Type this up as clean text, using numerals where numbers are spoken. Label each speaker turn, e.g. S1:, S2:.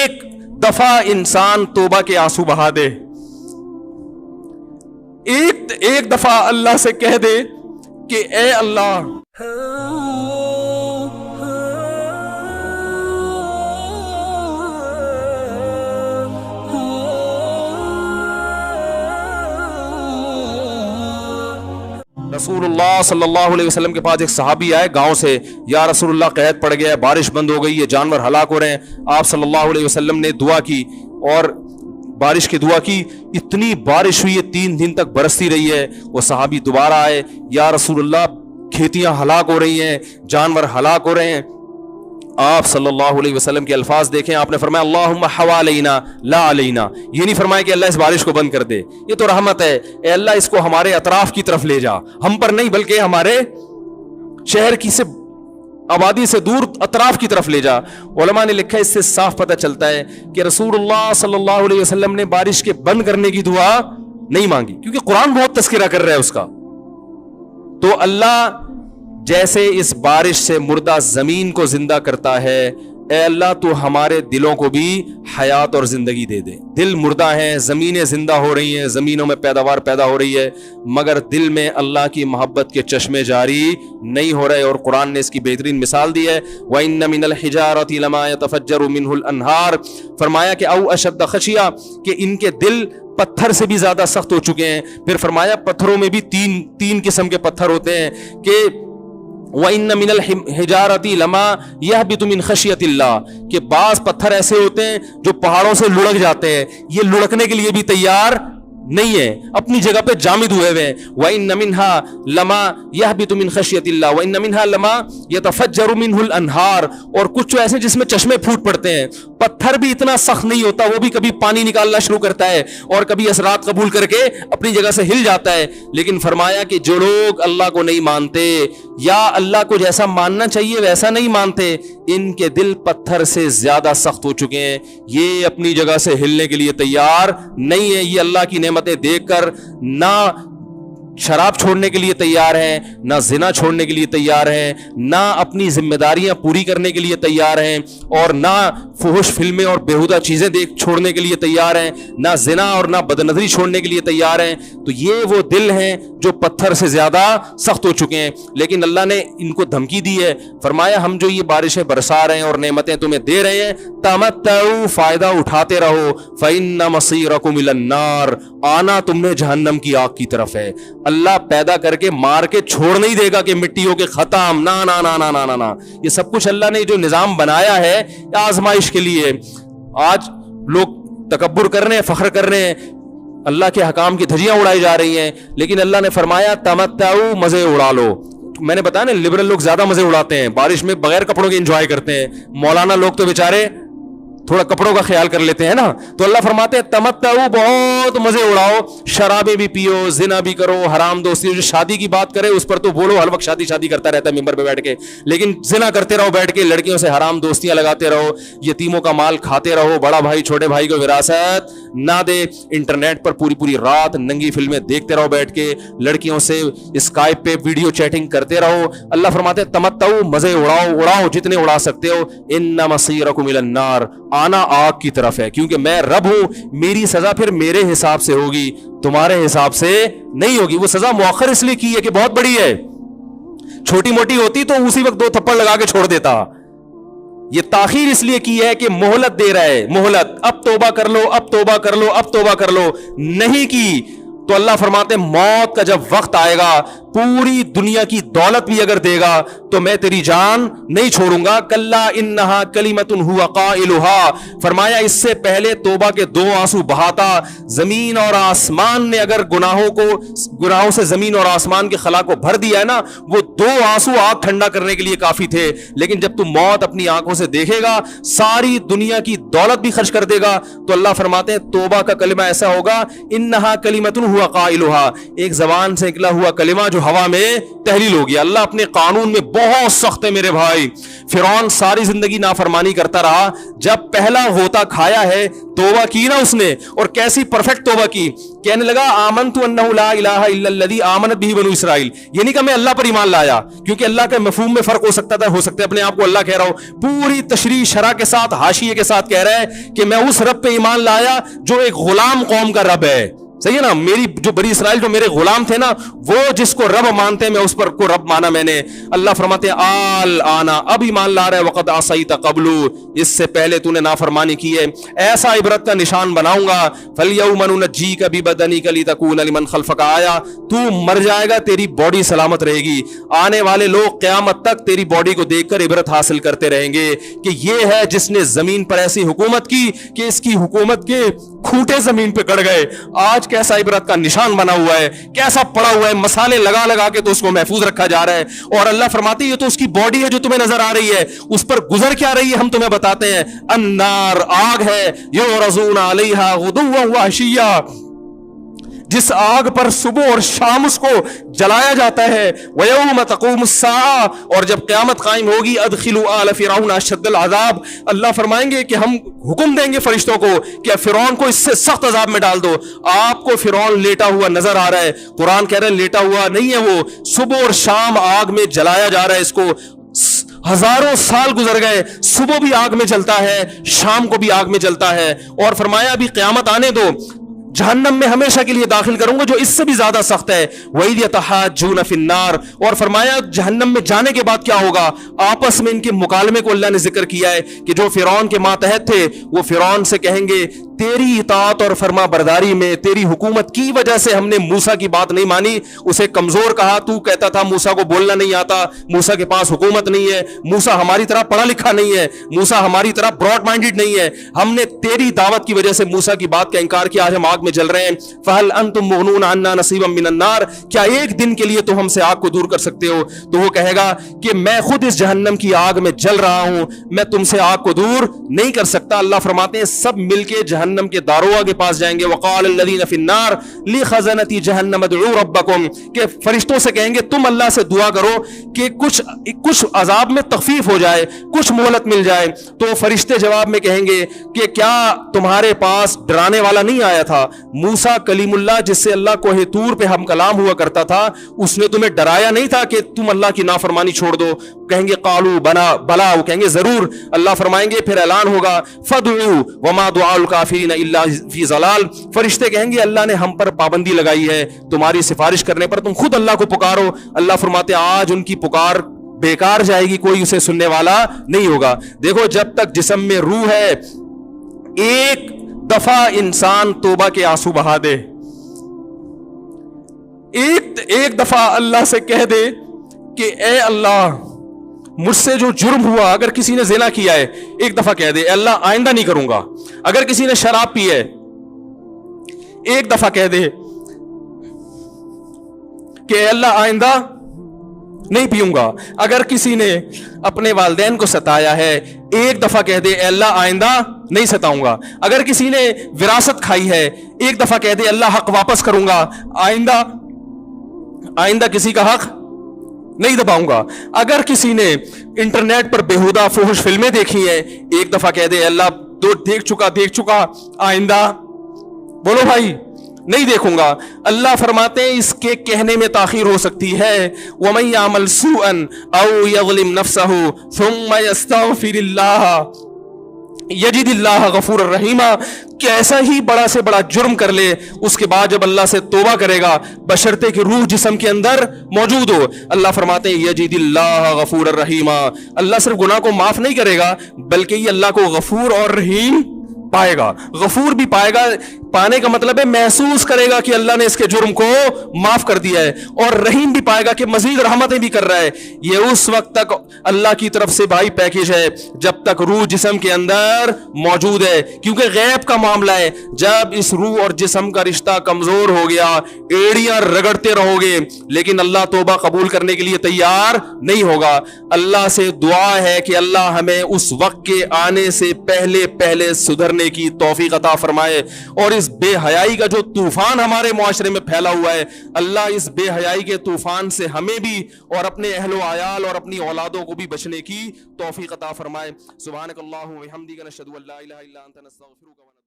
S1: ایک دفعہ انسان توبہ کے آنسو بہا دے, ایک دفعہ اللہ سے کہہ دے کہ اے اللہ رسول اللہ صلی اللہ علیہ وسلم کے پاس ایک صحابی آئے گاؤں سے, یا رسول اللہ قحط پڑ گیا ہے, بارش بند ہو گئی ہے, جانور ہلاک ہو رہے ہیں. آپ صلی اللہ علیہ وسلم نے دعا کی اور بارش کی دعا کی, اتنی بارش ہوئی ہے 3 دن تک برستی رہی ہے. وہ صحابی دوبارہ آئے, یا رسول اللہ کھیتیاں ہلاک ہو رہی ہیں, جانور ہلاک ہو رہے ہیں. آپ صلی اللہ علیہ وسلم کے الفاظ دیکھیں, آپ نے فرمایا اللہم حوالینا لا علینا. یہ نہیں فرمایا کہ اللہ اس بارش کو بند کر دے, یہ تو رحمت ہے, اے اللہ اس کو ہمارے اطراف کی طرف لے جا, ہم پر نہیں بلکہ ہمارے شہر کی سے آبادی سے دور اطراف کی طرف لے جا. علماء نے لکھا اس سے صاف پتہ چلتا ہے کہ رسول اللہ صلی اللہ علیہ وسلم نے بارش کے بند کرنے کی دعا نہیں مانگی, کیونکہ قرآن بہت تذکرہ کر رہا ہے اس کا. تو اللہ جیسے اس بارش سے مردہ زمین کو زندہ کرتا ہے, اے اللہ تو ہمارے دلوں کو بھی حیات اور زندگی دے دے. دل مردہ ہیں, زمینیں زندہ ہو رہی ہیں, زمینوں میں پیداوار پیدا ہو رہی ہے, مگر دل میں اللہ کی محبت کے چشمے جاری نہیں ہو رہے. اور قرآن نے اس کی بہترین مثال دی ہے, وَإِنَّ مِنَ الْحِجَارَةِ لَمَا يَتَفَجَّرُ مِنْهُ الْأَنْهَارُ. فرمایا کہ او اشد خشیہ, کہ ان کے دل پتھر سے بھی زیادہ سخت ہو چکے ہیں. پھر فرمایا پتھروں میں بھی تین قسم کے پتھر ہوتے ہیں کہ وَإِنَّ مِنَ الْحِجَارَةِ لَمَا يَهْبِطُ مِنْ خَشْيَةِ اللَّهِ, کہ بعض پتھر ایسے ہوتے ہیں جو پہاڑوں سے لڑک جاتے ہیں, یہ لڑکنے کے لیے بھی تیار نہیں ہے, اپنی جگہ پہ جامد ہوئے ہوئے. وَإِنَّ مِنْهَا لَمَا يَهْبِطُ مِنْ خَشْيَةِ اللَّهِ وَإِنَّ مِنْهَا لَمَا يَتَفَجَّرُ مِنْهُ الْأَنْهَارُ. اور کچھ ایسے جس میں چشمے پھوٹ پڑتے ہیں. پتھر بھی اتنا سخت نہیں ہوتا, وہ بھی کبھی پانی نکالنا شروع کرتا ہے اور کبھی اثرات قبول کر کے اپنی جگہ سے ہل جاتا ہے. لیکن فرمایا کہ جو لوگ اللہ کو نہیں مانتے یا اللہ کو جیسا ماننا چاہیے ویسا نہیں مانتے, ان کے دل پتھر سے زیادہ سخت ہو چکے ہیں, یہ اپنی جگہ سے ہلنے کے لیے تیار نہیں ہے. یہ اللہ کی نعمتیں دیکھ کر نہ شراب چھوڑنے کے لیے تیار ہیں, نہ زنا چھوڑنے کے لیے تیار ہیں, نہ اپنی ذمہ داریاں پوری کرنے کے لیے تیار ہیں, اور نہ فحش فلمیں اور بیہودہ چیزیں چھوڑنے کے لیے تیار ہیں, نہ زنا اور نہ بدنظری چھوڑنے کے لیے تیار ہیں. تو یہ وہ دل ہیں جو پتھر سے زیادہ سخت ہو چکے ہیں. لیکن اللہ نے ان کو دھمکی دی ہے, فرمایا ہم جو یہ بارشیں برسا رہے ہیں اور نعمتیں تمہیں دے رہے ہیں, تمتعوا, فائدہ اٹھاتے رہو, فإن مصيركم إلى النار, آنا تم نے جہنم کی آگ کی طرف ہے. اللہ پیدا کر کے مار کے چھوڑ نہیں دے گا کہ مٹی ہو کے ختم, نا نا نا نا نا نا. یہ سب کچھ اللہ نے جو نظام بنایا ہے آزمائش کے لیے. آج لوگ تکبر کر رہے ہیں, فخر کر رہے ہیں, اللہ کے حکام کی دھجیاں اڑائی جا رہی ہیں, لیکن اللہ نے فرمایا تمتعوا, مزے اڑا لو. میں نے بتایا نا لبرل لوگ زیادہ مزے اڑاتے ہیں, بارش میں بغیر کپڑوں کے انجوائے کرتے ہیں. مولانا لوگ تو بیچارے تھوڑا کپڑوں کا خیال کر لیتے ہیں نا. تو اللہ فرماتے ہیں تمتعوا, بہت مزے اڑاؤ, شرابیں بھی پیو, زنا بھی کرو, حرام دوستی. جو شادی کی بات کرے اس پر تو بولو, ہر وقت شادی شادی کرتا رہتا ہے ممبر پہ بیٹھ کے, لیکن زنا کرتے رہو بیٹھ کے, لڑکیوں سے حرام دوستیاں لگاتے رہو, یتیموں کا مال کھاتے رہو, بڑا بھائی چھوٹے بھائی کو وراثت نہ دے, انٹرنیٹ پر پوری رات ننگی فلمیں دیکھتے رہو بیٹھ کے, لڑکیوں سے اسکائپ پہ ویڈیو چیٹنگ کرتے رہو. اللہ فرماتے ہیں تمتعوا, مزے اڑاؤ جتنے اڑا سکتے ہو. ان مصيركم الى النار, آنا آگ کی طرف ہے, کیونکہ میں رب ہوں, میری سزا پھر میرے حساب سے ہوگی, تمہارے حساب سے نہیں ہوگی. وہ سزا مؤخر اس لیے کی ہے کہ بہت بڑی ہے, چھوٹی موٹی ہوتی تو اسی وقت 2 تھپڑ لگا کے چھوڑ دیتا. یہ تاخیر اس لیے کی ہے کہ مہلت دے رہا ہے, مہلت, اب توبہ کر لو, اب توبہ کر لو, اب توبہ کر لو. نہیں کی تو اللہ فرماتے ہیں موت کا جب وقت آئے گا, پوری دنیا کی دولت بھی اگر دے گا تو میں تیری جان نہیں چھوڑوں گا. کلا انہا کلمۃ ہوا قائلھا, فرمایا اس سے پہلے توبہ کے 2 آنسو بہاتا. زمین اور آسمان نے اگر گناہوں سے زمین اور آسمان کے خلا کو بھر دیا ہے نا, وہ 2 آنسو آگ ٹھنڈا کرنے کے لیے کافی تھے. لیکن جب تم موت اپنی آنکھوں سے دیکھے گا, ساری دنیا کی دولت بھی خرچ کر دے گا, تو اللہ فرماتے ہیں توبہ کا کلمہ ایسا ہوگا, انہا کلمۃ ہوا قائلھا, ایک زبان سے نکلا ہوا کلمہ جو हवा में तहलील हो गया। अल्लाह अपने कानून में बहुत सख्त है मेरे भाई। फिरौन सारी जिंदगी नाफरमानी करता रहा, जब पहला होता खाया है तौबा की ना उसने, और कैसी परफेक्ट तौबा की, कहने लगा आमनतु अन्नहु ला इलाहा इल्लल्लज़ी आमनत बिही बनु इसराइल। ये नहीं कि मैं अल्लाह पर ईमान लाया, क्योंकि अल्लाह के मफहूम में फर्क हो सकता था, हो सकता है अपने आप को अल्लाह कह रहा हो। पूरी तशरीह शरा के साथ, हाशिये के साथ कह रहा है कि मैं उस रब पे ईमान लाया जो एक गुलाम कौम का रब है। सही है ना, मेरी जो बनी इसराइल जो मेरे गुलाम थे ना, वो जिसको रब मानते हैं, मैं उस पर को रब माना मैंने। अल्लाह फरमाते हैं आल आना, अब ईमान ला रहा है, वक़द आसईत क़ब्लु, इससे पहले तूने नाफरमानी की है, ऐसा इबरत का निशान बनाऊंगा। फल्यौम नुनज्जीका बिबदनिका लितकूना लिमन खल्फका आया, तू मर जाएगा, तेरी बॉडी सलामत रहेगी, आने वाले लोग क़यामत तक तेरी बॉडी को देखकर इबरत हासिल करते रहेंगे कि ये है जिसने जमीन पर ऐसी हुकूमत की कि इसकी हुकूमत के खूंटे जमीन पे गड़ गए। आज कैसा इबरत का निशान बना हुआ है, कैसा पड़ा हुआ है, मसाले लगा लगा के तो उसको महफूज रखा जा रहा है। और अल्लाह फरमाती है ये तो उसकी बॉडी है जो तुम्हें नजर आ रही है, उस पर गुजर क्या रही है हम तुम्हें बताते हैं। अन्नार, आग है, युरज़ूना अलैहा गुदुव्वन व अशिय्या, जिस आग पर सुबह और शाम उसको जलाया जाता है। वयौम तक़ूमुस्साअ, और जब क़यामत कायम होगी, अदखिलू आल फ़िरऔन अशद्दल अज़ाब, अल्लाह फरमाएंगे कि हम हुक्म देंगे फरिश्तों को कि फ़िरौन को इससे सख्त अज़ाब में डाल दो। आपको फ़िरौन लेटा हुआ नजर आ रहा है, कुरान कह रहा है लेटा हुआ नहीं है, वो सुबह और शाम आग में जलाया जा रहा है। इसको हजारों साल गुजर गए, सुबह भी आग में जलता है, शाम को भी आग में जलता है। और फरमाया अभी क़यामत आने दो, जहन्नम में हमेशा के लिए दाखिल करूंगा जो इससे भी ज्यादा सख्त है। वही यतहाज्जून फिन्नार, और फरमाया जहन्नम में जाने के बाद क्या होगा, आपस में इनके मुकालमे को अल्लाह ने जिक्र किया है कि जो फिरौन के मातहत थे वो फिरौन से कहेंगे तेरी इताअत और फरमा बरदारी में, तेरी हुकूमत की वजह से हमने मूसा की बात नहीं मानी, उसे कमजोर कहा, तू कहता था मूसा को बोलना नहीं आता, मूसा के पास हुकूमत नहीं है, मूसा हमारी तरह पढ़ा लिखा नहीं है, मूसा हमारी तरह ब्रॉड माइंडेड नहीं है, हमने तेरी दावत की वजह से मूसा की बात का इंकार किया, आज हम आग में जल रहे हैं। फहल अंतुम मुगनून अन्ना नसीबम मिनन नार, क्या एक दिन के लिए तो हमसे आग को दूर कर सकते हो? तो वो कहेगा कि मैं खुद इस जहन्नम की आग में जल रहा हूं, मैं तुमसे आग को दूर नहीं कर सकता। अल्लाह फरमाते हैं सब मिलके जहन्नम के दारोगा के पास जाएंगे। वक़ाल अल्लज़ीना फ़िन्नार लिख़ज़नती जहन्नम उदऊ रब्बकुम, के फरिश्तों से कहेंगे तुम अल्लाह से दुआ करो कि कुछ अजाब में तखफीफ हो जाए, कुछ मोहलत मिल जाए। तो फरिश्ते जवाब में कहेंगे कि क्या तुम्हारे पास डराने वाला नहीं आया था? मूसा कलीमुल्लाह जिससे अल्लाह कोहे तूर पे हम कलाम हुआ करता था, उसने तुम्हें डराया नहीं था कि तुम अल्लाह की नाफरमानी छोड़ दो? कहेंगे कालू बला, वो कहेंगे जरूर। अल्लाह फरमाएंगे फिर ऐलान होगा फदउ वमा दुआउल काफिरीन इल्ला फी ज़लाल, फरिश्ते कहेंगे अल्लाह ने हम पर पाबंदी लगाई है, तुम्हारी सिफारिश करने पर तुम खुद अल्लाह को पुकारो। अल्लाह फरमाते आज उनकी पुकार बेकार जाएगी, कोई उसे सुनने वाला नहीं होगा। देखो जब तक जिस्म में रूह है, एक दफा इंसान तौबा के आंसू बहा दे, एक दफा अल्लाह से कह दे कि ए अल्लाह मुझसे जो जुर्म हुआ, अगर किसी ने ज़िना किया है एक दफा कह दे अल्लाह आइंदा नहीं करूंगा। अगर किसी ने शराब पी है एक दफा कह दे कि अल्लाह आइंदा नहीं पीऊंगा। अगर किसी ने अपने वालिदैन को सताया है एक दफा कह दे अल्लाह आइंदा नहीं सताऊंगा। अगर किसी ने विरासत खाई है एक दफा कह दे अल्लाह हक वापस करूंगा, आइंदा किसी का हक नहीं दबाऊंगा। अगर किसी ने इंटरनेट पर बेहुदा फुहश फिल्में देखी हैं एक दफा कह दे अल्लाह तो देख चुका, आइंदा बोलो भाई नहीं देखूंगा। अल्लाह फरमाते हैं इसके कहने में ताखीर हो सकती है। वमन यामल सूअन औ यज़लिम नफ्सहु सुम्मा यस्तग़फिरिल्लाह यजिदिल्लाह गफूर रहीमा, कैसा ही बड़ा से बड़ा जुर्म कर ले उसके बाद जब अल्लाह से तौबा करेगा बशर्ते कि रूह जिस्म के अंदर मौजूद हो, अल्लाह फरमाते हैं यजिदिल्लाह गफूर रहीमा, अल्लाह सिर्फ गुनाह को माफ नहीं करेगा बल्कि ये अल्लाह को गफूर और रहीम पाएगा। गफूर भी पाएगा, पाने का मतलब है महसूस करेगा कि अल्लाह ने इसके जुर्म को माफ कर दिया है, और रहीम भी पाएगा कि मजीद रहमतें भी कर रहा है। ये उस वक्त तक अल्लाह की तरफ से भाई पैकेज है जब तक रूह जिस्म के अंदर मौजूद है, क्योंकि गैब का मामला है। जब इस रूह और जिस्म का रिश्ता कमजोर हो गया एड़ियां रगड़ते रहोगे लेकिन अल्लाह तौबा कबूल करने के लिए तैयार नहीं होगा। अल्लाह से दुआ है कि अल्लाह हमें उस वक्त के आने से पहले पहले सुधरने کرنے کی توفیق عطا فرمائے، اور اس بے حیائی کا جو طوفان ہمارے معاشرے میں پھیلا ہوا ہے، اللہ اس بے حیائی کے طوفان سے ہمیں بھی اور اپنے اہل و عیال اور اپنی اولادوں کو بھی بچنے کی توفیق عطا فرمائے۔ سبحانک اللہم و بحمدک، نشہد ان لا الہ الا انت، نستغفرک۔